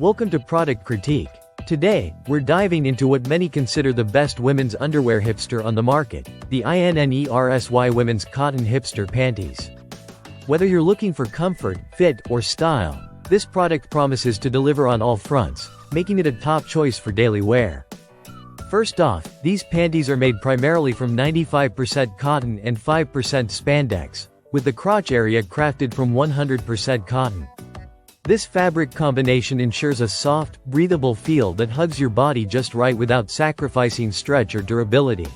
Welcome to Product Critique. Today, we're diving into what many consider the best women's underwear hipster on the market, the INNERSY Women's Cotton Hipster Panties. Whether you're looking for comfort, fit, or style, this product promises to deliver on all fronts, making it a top choice for daily wear. First off, these panties are made primarily from 95% cotton and 5% spandex, with the crotch area crafted from 100% cotton. This fabric combination ensures a soft, breathable feel that hugs your body just right without sacrificing stretch or durability.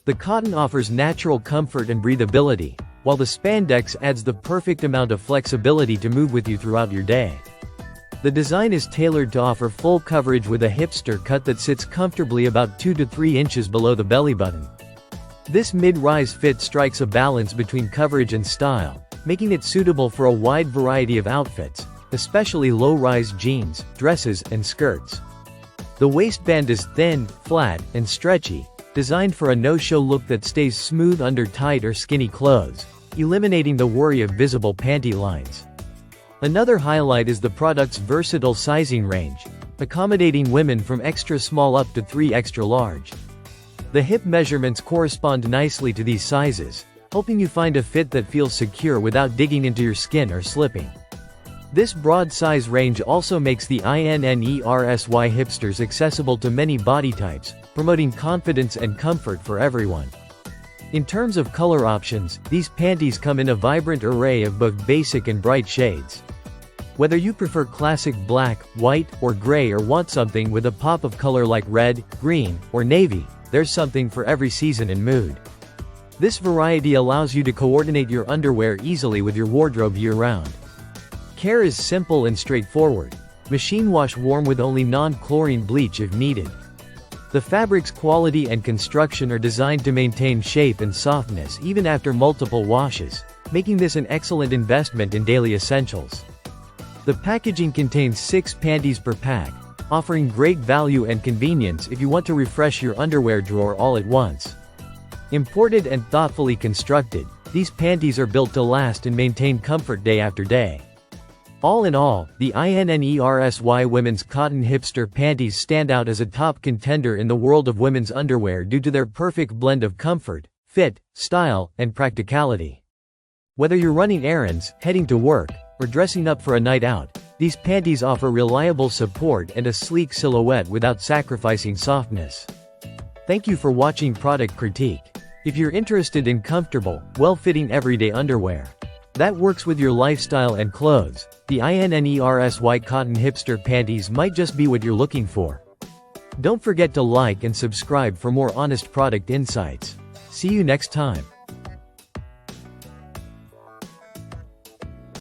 The cotton offers natural comfort and breathability, while the spandex adds the perfect amount of flexibility to move with you throughout your day. The design is tailored to offer full coverage with a hipster cut that sits comfortably about 2 to 3 inches below the belly button. This mid-rise fit strikes a balance between coverage and style, making it suitable for a wide variety of outfits, especially low-rise jeans, dresses, and skirts. The waistband is thin, flat, and stretchy, designed for a no-show look that stays smooth under tight or skinny clothes, eliminating the worry of visible panty lines. Another highlight is the product's versatile sizing range, accommodating women from extra small up to 3 extra large. The hip measurements correspond nicely to these sizes, helping you find a fit that feels secure without digging into your skin or slipping. This broad size range also makes the INNERSY hipsters accessible to many body types, promoting confidence and comfort for everyone. In terms of color options, these panties come in a vibrant array of both basic and bright shades. Whether you prefer classic black, white, or gray or want something with a pop of color like red, green, or navy, there's something for every season and mood. This variety allows you to coordinate your underwear easily with your wardrobe year-round. Care is simple and straightforward. Machine wash warm with only non-chlorine bleach if needed. The fabric's quality and construction are designed to maintain shape and softness even after multiple washes, making this an excellent investment in daily essentials. The packaging contains 6 panties per pack, offering great value and convenience if you want to refresh your underwear drawer all at once. Imported and thoughtfully constructed, these panties are built to last and maintain comfort day after day. All in all, the INNERSY Women's Cotton Hipster Panties stand out as a top contender in the world of women's underwear due to their perfect blend of comfort, fit, style, and practicality. Whether you're running errands, heading to work, or dressing up for a night out, these panties offer reliable support and a sleek silhouette without sacrificing softness. Thank you for watching Product Critique. If you're interested in comfortable, well-fitting everyday underwear that works with your lifestyle and clothes, the INNERSY Cotton Hipster Panties might just be what you're looking for. Don't forget to like and subscribe for more honest product insights. See you next time.